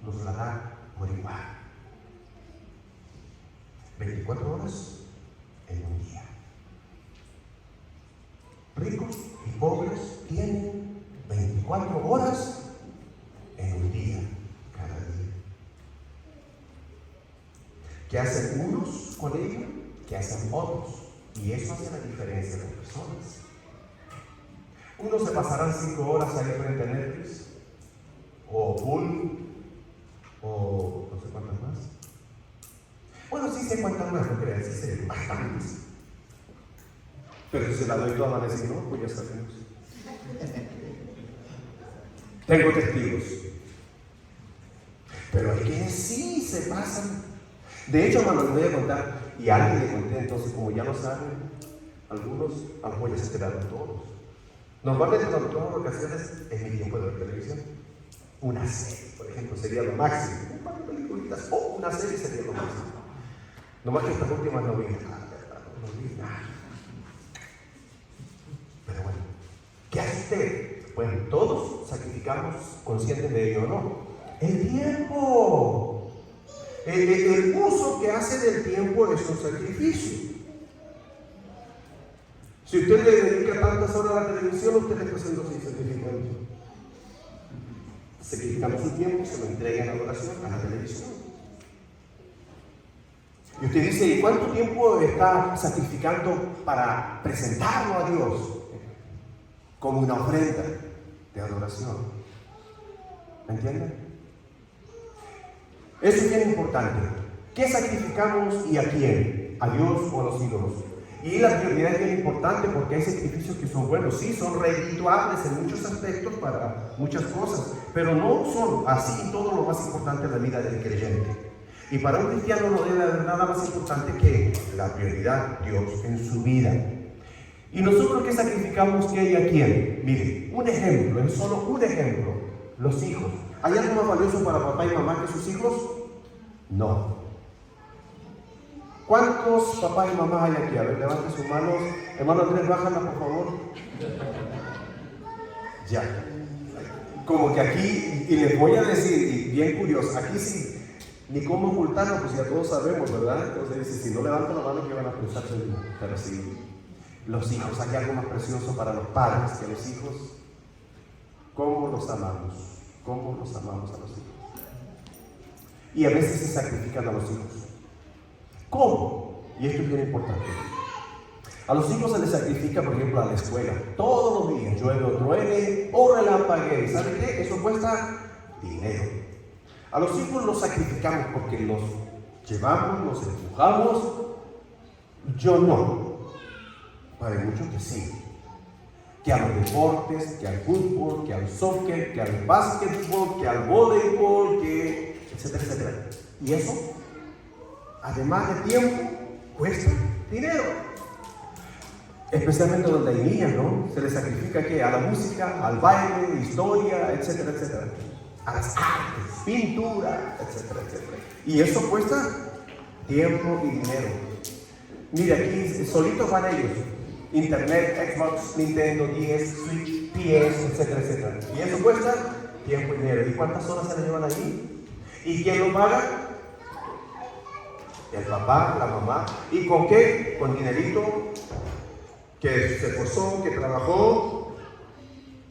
Speaker 1: nos la da por igual. 24 horas en un día. Ricos y pobres tienen 24 horas en un día, cada día. ¿Qué hacen unos con ello? ¿Qué hacen otros? Y eso hace la diferencia de personas. Unos se pasarán 5 horas ahí frente a Netflix, o Bull, o no sé cuántas más. Bueno, sí sé cuántas más, no creas, sí sé bastantes. Pero si se la doy toda, van a decir, no, pues ya sabemos. Tengo testigos. Pero hay quienes sí se pasan. De hecho, hermano, les voy a contar, y a alguien le conté, entonces, como ya lo saben, algunos, a lo mejor ya se enteraron todos. Normalmente cuando tomo vacaciones es mi tiempo de ver televisión. Una serie, por ejemplo, sería lo máximo. Un par de películas o una serie sería lo máximo. Nomás que estas últimas no vi nada, no vi nada. Pero bueno, ¿qué hace usted? Bueno, todos sacrificamos, conscientes de ello o no. El tiempo. El uso que hace del tiempo es un sacrificio. Si usted le dedica tantas horas a la televisión, usted está haciendo así, sacrificando su tiempo, se lo entrega en adoración a la televisión. Y usted dice, ¿y cuánto tiempo está sacrificando para presentarlo a Dios como una ofrenda de adoración? ¿Me entienden? Eso es bien importante. ¿Qué sacrificamos y a quién? ¿A Dios o a los ídolos? Y la prioridad es bien importante porque hay sacrificios que son buenos, sí, son redituables en muchos aspectos para muchas cosas, pero no son así todo lo más importante en la vida del creyente. Y para un cristiano no debe haber nada más importante que la prioridad, Dios, en su vida. ¿Y nosotros qué sacrificamos qué y a quién? Mire, un ejemplo, es solo un ejemplo, los hijos. ¿Hay algo más valioso para papá y mamá que sus hijos? No. ¿Cuántos papás y mamás hay aquí? A ver, levanten sus manos. Hermano Andrés, bájala, por favor. Ya. Como que aquí, y les voy a decir, y bien curioso, aquí sí, ni cómo ocultarlo, pues ya todos sabemos, ¿verdad? Entonces dice, si no levanto la mano, ¿qué van a pensar? Pero sí, los hijos, hay algo más precioso para los padres que los hijos. ¿Cómo los amamos? ¿Cómo los amamos a los hijos? Y a veces se sacrifican a los hijos. ¿Cómo? Y esto es bien importante. A los hijos se les sacrifica, por ejemplo, a la escuela. Todos los días, llueve o truene o relampaguee. ¿Sabe qué? Eso cuesta dinero. A los hijos los sacrificamos porque los llevamos, los empujamos. Yo no. Pero hay muchos que sí. Que a los deportes, que al fútbol, que al soccer, que al básquetbol, que al voleibol, que etcétera, etcétera. Y eso, además de tiempo, cuesta dinero. Especialmente donde hay niñas, ¿no? Se les sacrifica ¿qué? A la música, al baile, historia, etcétera, etcétera. A las artes, pintura, etcétera, etcétera. Y eso cuesta tiempo y dinero. Mira, aquí solitos van ellos. Internet, Xbox, Nintendo, 10, Switch, PS, etcétera, etcétera. Y eso cuesta tiempo y dinero. ¿Y cuántas horas se le llevan allí? ¿Y quién lo paga? El papá, la mamá. ¿Y con qué? Con dinerito que se esforzó, que trabajó,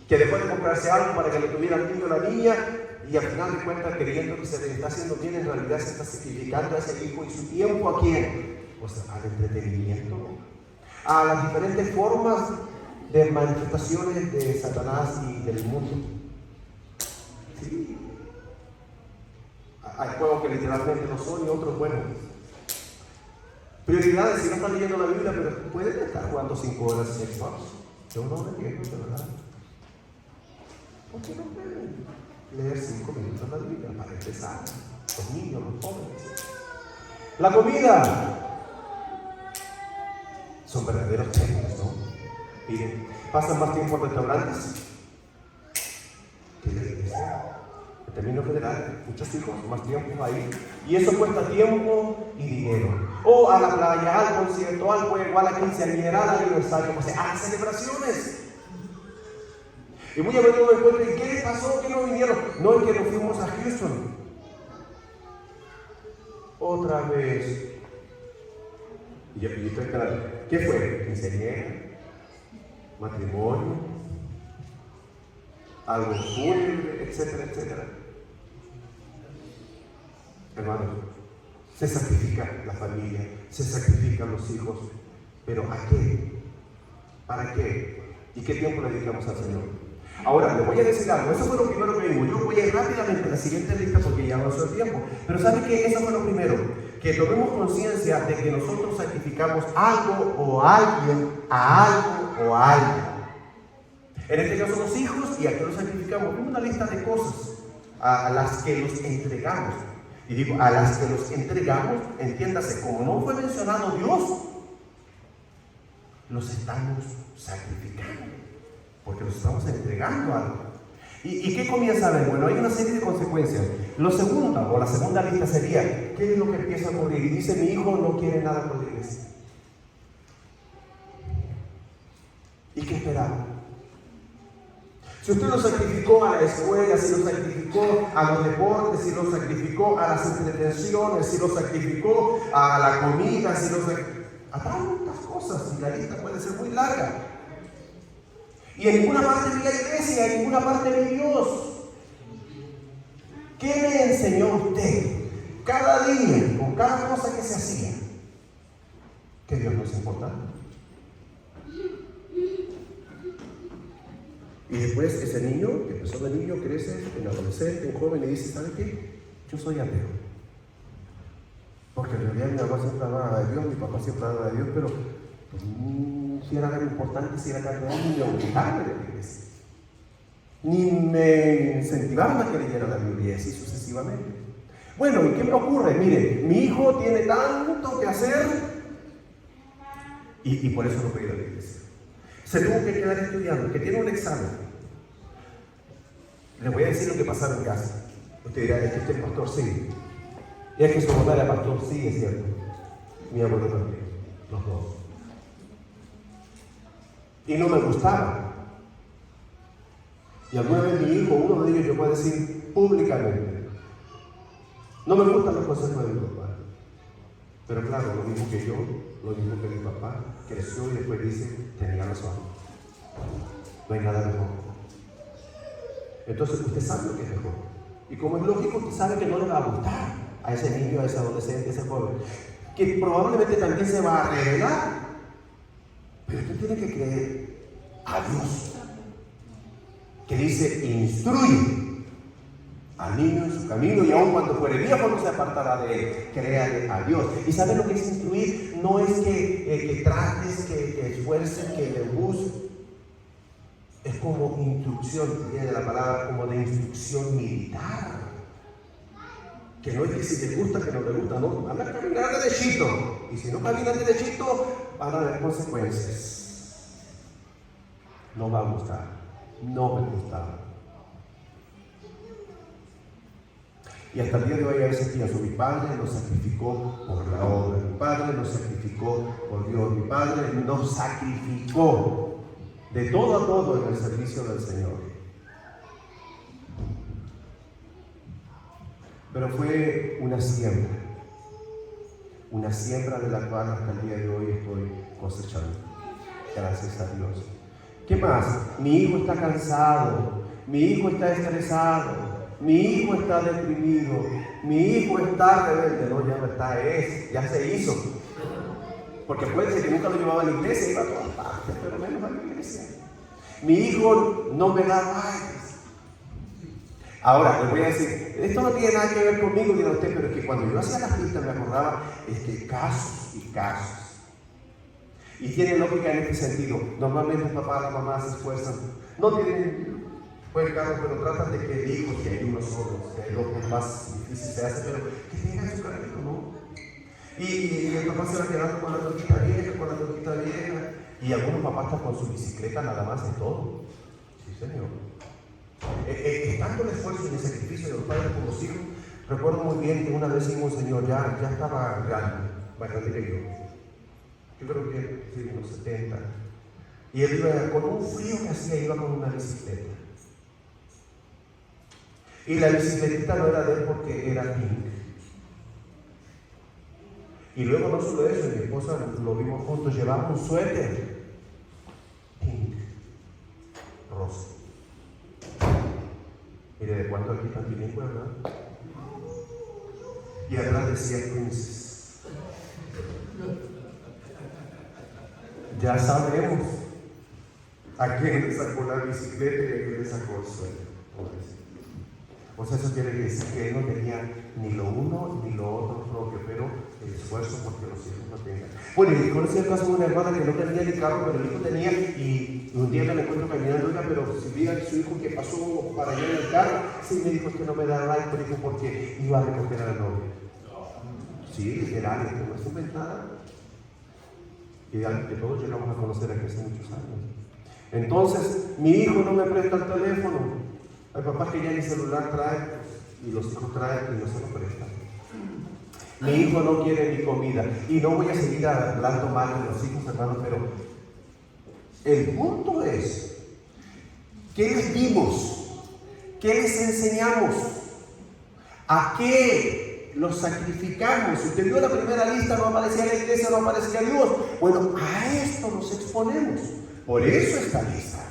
Speaker 1: que dejó de comprarse algo para que le tuviera el niño o la niña, y al final de cuentas, creyendo que se le está haciendo bien, en realidad se está sacrificando a ese hijo y su tiempo ¿a quién? Pues al entretenimiento, a las diferentes formas de manifestaciones de Satanás y del mundo. Sí. Hay juegos que literalmente no son y otros buenos. Prioridades, si no están leyendo la Biblia, pero pueden estar jugando 5 horas en Xbox. Yo no lo entiendo, de verdad. ¿Por qué no pueden leer 5 minutos la Biblia para empezar? Los niños, los jóvenes. La comida. Son verdaderos templos, ¿no? Miren, pasan más tiempo en restaurantes que en la iglesia. En términos generales, muchos hijos, más tiempo ahí. Y eso cuesta tiempo y dinero. O a la playa, al concierto, al juego, a la quinceañera, al aniversario, o sea, a las celebraciones. Y muy a menudo me encuentro, ¿y qué les pasó? ¿Qué no vinieron? No, es que nos fuimos a Houston. Otra vez. Y yo estoy esperando. ¿Qué fue? ¿Quinceañera? ¿Matrimonio? ¿Algo fúnebre? Etcétera, etcétera. Hermanos, se sacrifica la familia, se sacrifican los hijos, pero ¿a qué? ¿Para qué? ¿Y qué tiempo le dedicamos al Señor? Ahora, le voy a decir algo, eso fue lo primero que vimos. Yo voy a ir rápidamente a la siguiente lista porque ya avanzó el tiempo. Pero ¿sabe qué? Eso fue lo primero. Que tomemos conciencia de que nosotros sacrificamos algo o a alguien, a algo o a alguien. En este caso los hijos, y aquí los sacrificamos. Una lista de cosas. a las que los entregamos. Y digo, a las que los entregamos, entiéndase, como no fue mencionado Dios, los estamos sacrificando, porque los estamos entregando a algo. ¿Y qué comienza a ver? Bueno, hay una serie de consecuencias. La segunda lista sería, ¿qué es lo que empieza a ocurrir? Y dice, mi hijo no quiere nada con la iglesia. ¿Y qué esperaba? Si usted lo sacrificó a la escuela, si lo sacrificó a los deportes, si lo sacrificó a las entretenciones, si lo sacrificó a la comida, si lo sacrificó a tantas cosas, y la lista puede ser muy larga. Y en ninguna parte vi la iglesia, en ninguna parte vi Dios. ¿Qué me enseñó usted cada día, con cada cosa que se hacía? Que Dios no es importante. Y después ese niño, que empezó de niño, crece en adolescente, en joven, y dice, ¿sabe qué? Yo soy ateo. Porque en realidad mi mamá siempre hablaba de Dios, mi papá siempre hablaba de Dios, pero si era algo importante, si era algo ni me obligaban a la iglesia, ni me incentivaban a que leyera la Biblia, y así sucesivamente. Bueno, ¿y qué me ocurre? Mire, mi hijo tiene tanto que hacer, y por eso no puede ir a la iglesia. Se tuvo que quedar estudiando, que tiene un examen. Les voy a decir lo que pasaba en casa. Usted dirá, ¿es que usted es pastor? Sí. Y es que su mamá era pastor, sí, es cierto. Mi abuelo también, los dos. Y no me gustaba. Y alguna vez mi hijo, uno de ellos, yo puedo decir públicamente, no me gustan los consejos de mi papá. Pero claro, lo mismo que yo, lo mismo que mi papá, creció y después dice, tenía razón. No hay nada mejor. Entonces usted sabe lo que es mejor. Y como es lógico, usted sabe que no le va a gustar a ese niño, a ese adolescente, a ese joven, que probablemente también se va a rebelar. Pero usted tiene que creer a Dios, que dice, instruye al niño en su camino, y aun cuando fuere viejo no se apartará de él. Créale a Dios. ¿Y sabe lo que es instruir? No es que trates, que esfuerces, que le busques. Es como instrucción, viene de la palabra como de instrucción militar. Que no es que si te gusta, que no te gusta, no, van a caminar derechito. Y si no caminan derechito, van a haber consecuencias. No va a gustar, no me gustaba. Y hasta el día de hoy a veces pienso, mi padre lo sacrificó por la obra, mi padre lo sacrificó por Dios, mi padre nos sacrificó de todo a todo en el servicio del Señor. Pero fue una siembra de la cual hasta el día de hoy estoy cosechando, gracias a Dios. ¿Qué más? Mi hijo está cansado, mi hijo está estresado, mi hijo está deprimido, mi hijo está rebelde. No, ya no está, ya se hizo. Porque acuérdense que nunca lo llevaba a la iglesia, iba a todas partes, pero menos a la iglesia. Mi hijo no me da likes. Ahora, les voy a decir, esto no tiene nada que ver conmigo, dirá usted, pero es que cuando yo hacía las listas me acordaba casos y casos. Y tiene lógica en este sentido. Normalmente el papá y la mamá se esfuerzan, no tienen buen carro, pero tratan de que el hijo, que hay uno solo, que es lo que más difícil se hace, pero que tenga su carrito, ¿no? Y el papá se va quedando con la torquita vieja, y algunos papás están con su bicicleta nada más en todo. Sí, señor. Estando el esfuerzo y el sacrificio de los padres por los hijos, recuerdo muy bien que una vez un señor ya estaba grande, más grande que yo creo que sí, unos 70, y él iba con un frío que hacía, iba con una bicicleta, y la bicicletita no era de él porque era pink. Y luego no solo eso, mi esposa lo vimos juntos, llevaba un suéter pink, rosa. Mire, ¿de cuánto aquí está bilingüe, verdad? Y atrás decía Princess. Ya sabemos a quién le sacó la bicicleta y a quién le sacó el suéter. O sea, eso quiere decir que él no tenía ni lo uno ni lo otro propio, pero el esfuerzo porque los hijos no tengan. Bueno, y conocí el caso de una hermana que no tenía ni carro, pero el hijo tenía, y Y un día me lo encuentro caminando, oiga, pero si vi a su hijo que pasó para allá en el carro, sí me dijo que no me da like, pero dijo porque iba a recoger a la novia. Sí, literal, esto no es inventada. Y algo que todos llegamos a conocer aquí hace muchos años. Entonces, mi hijo no me presta el teléfono. Hay papás que ya ni celular traen, y los hijos traen y no se lo prestan. Mi hijo no quiere mi comida. Y no voy a seguir hablando mal de los hijos, hermanos, pero el punto es, ¿qué les dimos? ¿Qué les enseñamos? ¿A qué los sacrificamos? Si usted vio la primera lista, no aparecía la iglesia, no aparecía Dios. Bueno, a esto nos exponemos. Por eso esta lista.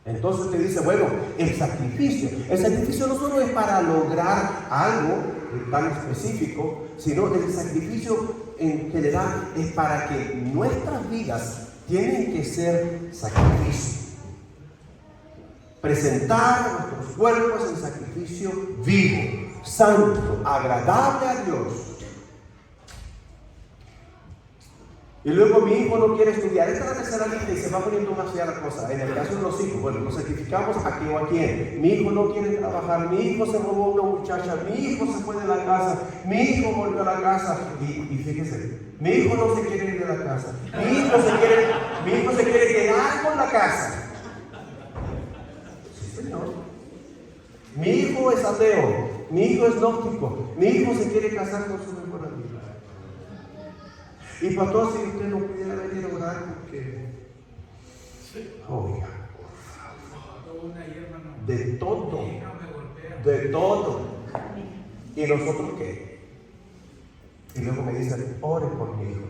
Speaker 1: Entonces usted dice, bueno, el sacrificio no solo es para lograr algo tan específico, sino el sacrificio en general es para que nuestras vidas tienen que ser sacrificio. Presentar nuestros cuerpos en sacrificio vivo, santo, agradable a Dios. Y luego mi hijo no quiere estudiar. Esta es la tercera lista y se va poniendo más fea la cosa. En el caso de los hijos, bueno, nos sacrificamos a qué o a quién. Mi hijo no quiere trabajar, mi hijo se robó una muchacha, mi hijo se fue de la casa, mi hijo volvió a la casa. Y fíjese, mi hijo no se quiere ir de la casa, mi hijo se quiere quedar con la casa. Sí, señor. Mi hijo es ateo, mi hijo es gnóstico, mi hijo se quiere casar con su mejor amigo. Y pastor, si usted no pudiera venir a orar porque, oiga, de todo. ¿Y nosotros qué? Y luego me dicen, ore por mi hijo,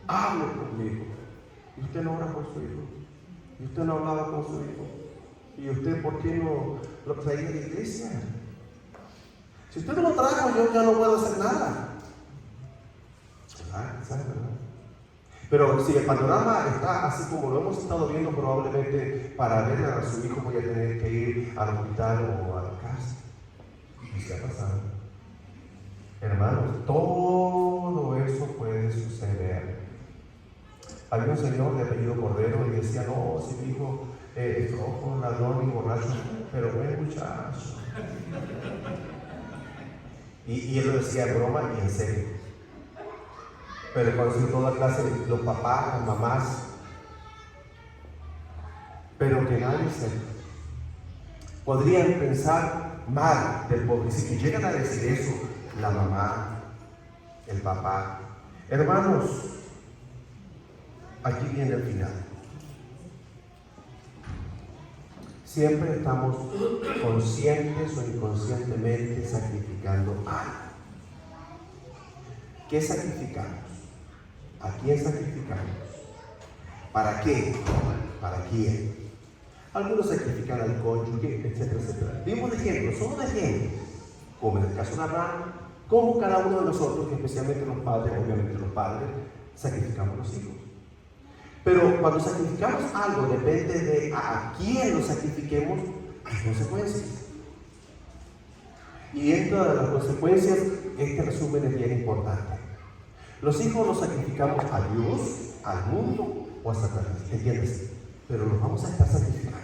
Speaker 1: hable por mi hijo. Y usted no ora por su hijo, y usted no hablaba con su hijo, y usted, ¿por qué no lo traía a la iglesia? Si usted no lo trajo, yo ya no puedo hacer nada. ¿Sabes, verdad? Pero si el panorama está así como lo hemos estado viendo, probablemente para ver a su hijo voy a tener que ir al hospital o a la casa. ¿Y qué ha pasado? Hermanos, todo eso puede suceder. Había un señor de apellido Cordero y decía, no, si mi hijo es flojo, ladrón y borracho, pero buen muchacho. Y él lo decía en broma y en serio. Pero conocí toda clase de los papás, las mamás, pero que nadie sepa. Podrían pensar mal del pobrecito y llegan a decir eso la mamá, el papá. Hermanos, aquí viene el final. Siempre estamos conscientes o inconscientemente sacrificando algo. ¿Qué sacrificamos? ¿A quién sacrificamos? ¿Para qué? ¿Para quién? Algunos sacrifican al cónyuge, etcétera, etcétera. Dimos ejemplos, solo de ejemplos. Como en el caso de Abraham, como cada uno de nosotros, especialmente los padres, obviamente los padres, sacrificamos a los hijos. Pero cuando sacrificamos algo, depende de a quién lo sacrifiquemos, hay consecuencias. Y dentro de las consecuencias, este resumen es bien importante. Los hijos los sacrificamos a Dios, al mundo o a Satanás, ¿entiendes? Pero los vamos a estar sacrificando.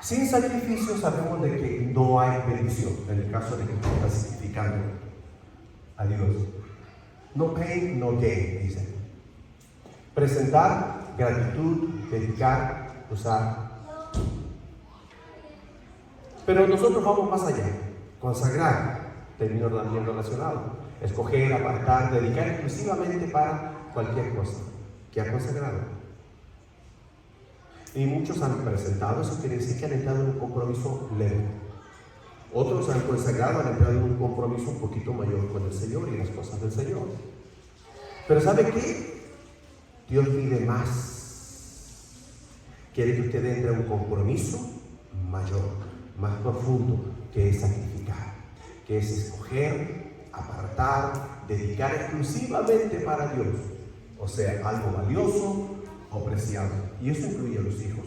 Speaker 1: Sin sacrificio sabemos de que no hay bendición, en el caso de que estás sacrificando a Dios. No pain, no gain, dicen. Presentar gratitud, dedicar, usar. Pero nosotros vamos más allá. Consagrar, término también relacionado. Escoger, apartar, dedicar exclusivamente para cualquier cosa que ha consagrado. Y muchos han presentado, eso quiere decir que han entrado en un compromiso leve. Otros han consagrado, han entrado en un compromiso un poquito mayor con el Señor y las cosas del Señor. Pero ¿sabe qué? Dios pide más. Quiere que usted entre en un compromiso mayor, más profundo, que es sacrificar, que es escoger, apartar, dedicar exclusivamente para Dios, o sea, algo valioso o preciado. Y eso incluye a los hijos.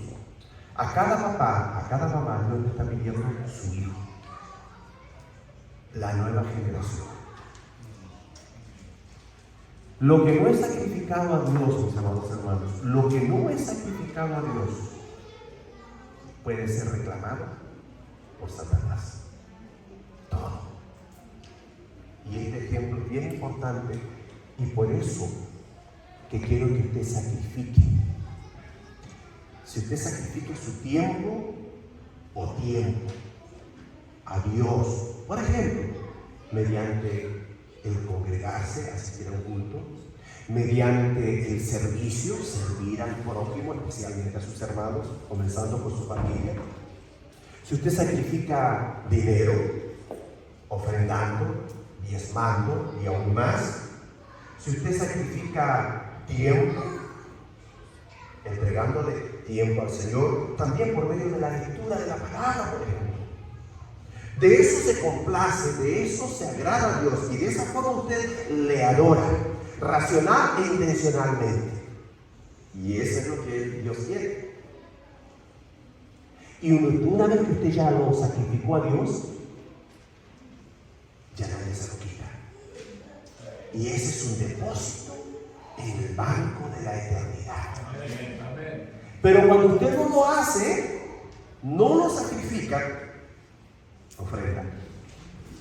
Speaker 1: A cada papá, a cada mamá, Dios le está pidiendo su hijo, la nueva generación. Lo que no es sacrificado a Dios, mis amados hermanos, lo que no es sacrificado a Dios puede ser reclamado por Satanás. Todo. Y este ejemplo es bien importante, y por eso que quiero que usted sacrifique. Si usted sacrifica su tiempo a Dios, por ejemplo, mediante el congregarse, asistir a un culto, mediante el servicio, servir al prójimo, especialmente a sus hermanos, comenzando por su familia. Si usted sacrifica dinero, ofrendando, diezmando y aún más, si usted sacrifica tiempo, entregándole tiempo al Señor, también por medio de la lectura de la palabra, por ejemplo. De eso se complace, de eso se agrada a Dios, y de esa forma usted le adora, racional e intencionalmente. Y eso es lo que Dios quiere. Y una vez que usted ya lo sacrificó a Dios, ya nadie se lo quita. Y ese es un depósito en el banco de la eternidad. Pero cuando usted no lo hace, no lo sacrifica, ofrenda,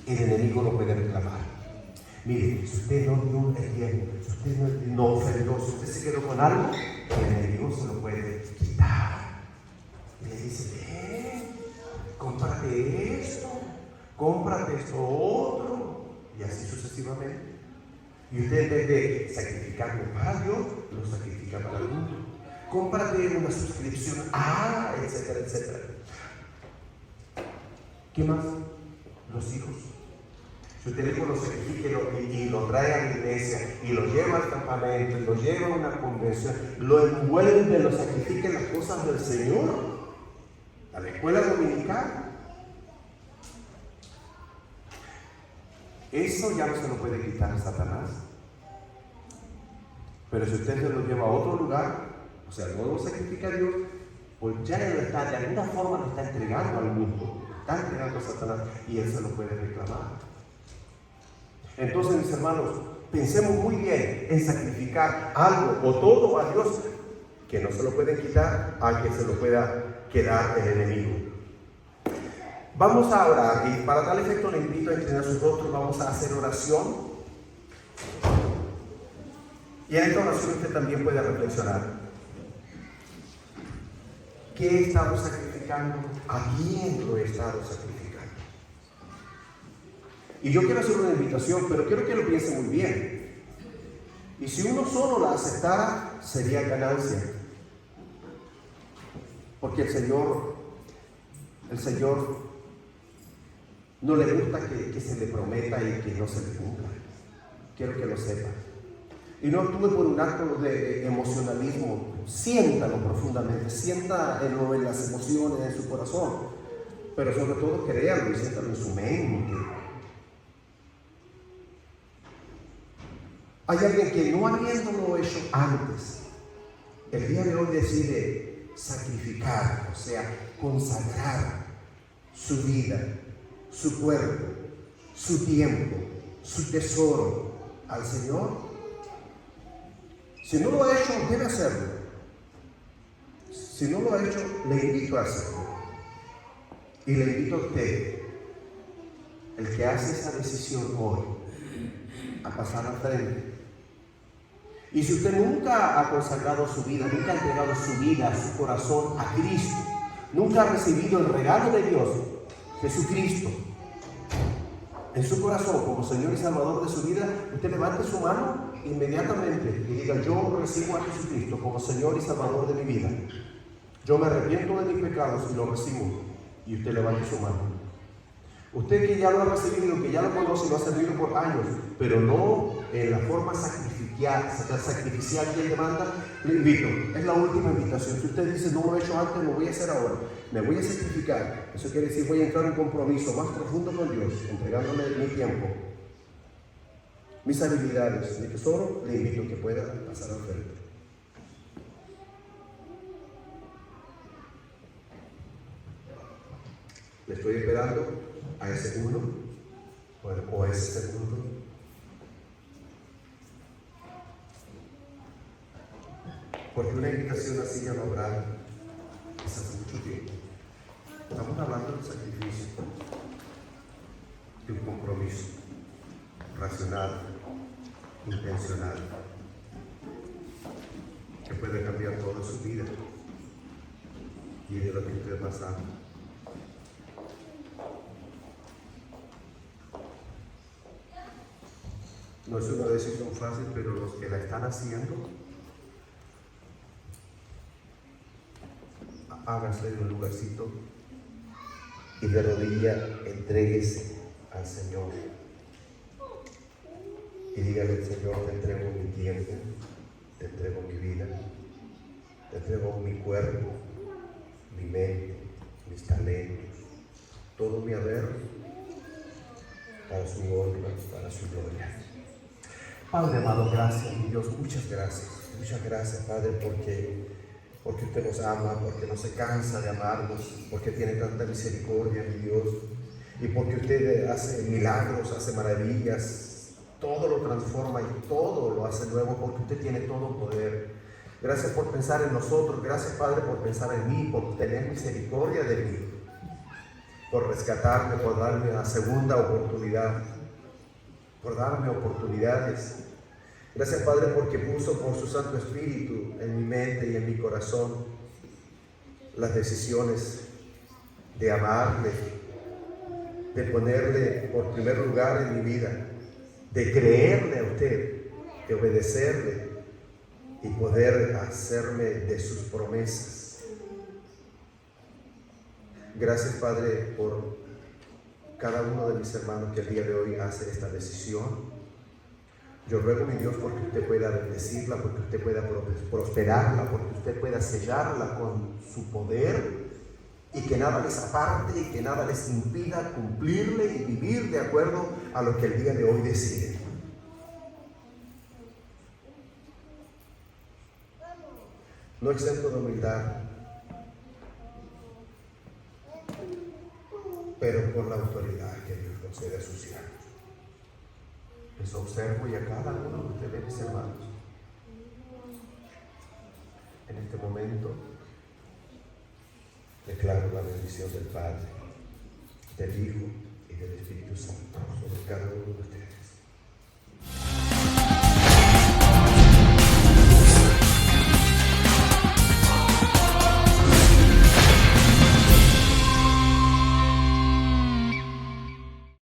Speaker 1: el enemigo lo puede reclamar. Mire, si usted no dio el diezmo, si usted no ofrendó, si usted se quedó con algo, el enemigo se lo puede quitar. Y le dice, cómprate esto otro, y así sucesivamente. Y usted, en vez de sacrificarlo para Dios, lo sacrifica para el mundo. Cómprate una suscripción, etcétera, etcétera. ¿Qué más? Los hijos. Si usted lo sacrifica y lo trae a la iglesia, y lo lleva al campamento, y lo lleva a una convención, lo envuelve, lo sacrifica en las cosas del Señor, a la escuela dominical, eso ya no se lo puede quitar a Satanás. Pero si usted se lo lleva a otro lugar, o sea, no lo sacrifica a Dios, pues ya él está, de alguna forma lo está entregando al mundo, está entregando a Satanás, y él se lo puede reclamar. Entonces, mis hermanos, pensemos muy bien en sacrificar algo o todo a Dios, que no se lo pueden quitar, a que se lo pueda quedar el enemigo. Vamos a orar, y para tal efecto le invito a inclinar sus rostros. Vamos a hacer oración, y en esta oración usted también puede reflexionar. ¿Qué he estado sacrificando? ¿A quién lo he estado sacrificando? Y yo quiero hacer una invitación, pero quiero que lo piense muy bien. Y si uno solo la aceptara, sería ganancia. Porque el Señor no le gusta que se le prometa y que no se le cumpla. Quiero que lo sepa. Y no actúe por un acto de emocionalismo. Siéntalo profundamente, siéntalo en las emociones, en su corazón. Pero sobre todo créalo y siéntalo en su mente. Hay alguien que, no habiéndolo hecho antes, el día de hoy decide sacrificar, o sea, consagrar su vida, su cuerpo, su tiempo, su tesoro al Señor. Si no lo ha hecho, debe hacerlo. Si no lo ha hecho, le invito a hacerlo. Y le invito a usted, el que hace esa decisión hoy, a pasar al frente. Y si usted nunca ha consagrado su vida, nunca ha entregado su vida, su corazón a Cristo, nunca ha recibido el regalo de Dios, Jesucristo, en su corazón como Señor y Salvador de su vida, usted levante su mano inmediatamente y diga: yo recibo a Jesucristo como Señor y Salvador de mi vida. Yo me arrepiento de mis pecados y lo recibo. Y usted levante su mano. Usted que ya lo ha recibido, que ya lo conoce, lo ha servido por años, pero no en la forma sacrificial que Él demanda, le invito. Es la última invitación. Si usted dice: no lo he hecho antes, lo voy a hacer ahora, me voy a sacrificar, eso quiere decir voy a entrar en un compromiso más profundo con Dios, entregándole mi tiempo, mis habilidades, mi tesoro. Le invito a que pueda pasar al frente. Le estoy esperando a ese uno o a ese segundo. Porque una invitación así ya no habrá es hace mucho tiempo. Estamos hablando de un sacrificio, de un compromiso racional, intencional, que puede cambiar toda su vida y de lo que usted más ama. No es una decisión fácil, pero los que la están haciendo, hágase en un lugarcito y de rodilla entréguese al Señor. Y dígale al Señor: te entrego mi tiempo, te entrego mi vida, te entrego mi cuerpo, mi mente, mis talentos, todo mi haber, para su honra, para su gloria. Padre amado, gracias, mi Dios, muchas gracias, Padre, porque usted nos ama, porque no se cansa de amarnos, porque tiene tanta misericordia, mi Dios, y porque usted hace milagros, hace maravillas, todo lo transforma y todo lo hace nuevo, porque usted tiene todo poder. Gracias por pensar en nosotros, gracias, Padre, por pensar en mí, por tener misericordia de mí, por rescatarme, por darme una segunda oportunidad, por darme oportunidades. Gracias, Padre, porque puso por su Santo Espíritu en mi mente y en mi corazón las decisiones de amarle, de ponerle por primer lugar en mi vida, de creerle a usted, de obedecerle y poder hacerme de sus promesas. Gracias, Padre, por cada uno de mis hermanos que el día de hoy hace esta decisión. Yo ruego, mi Dios, porque usted pueda bendecirla, porque usted pueda prosperarla, porque usted pueda sellarla con su poder y que nada les aparte y que nada les impida cumplirle y vivir de acuerdo a lo que el día de hoy decide. No exento de humildad, pero por la autoridad que Dios concede a sus hijos. Les observo y a cada uno de ustedes, mis hermanos, en este momento declaro la bendición del Padre, del Hijo y del Espíritu Santo sobre cada uno de ustedes.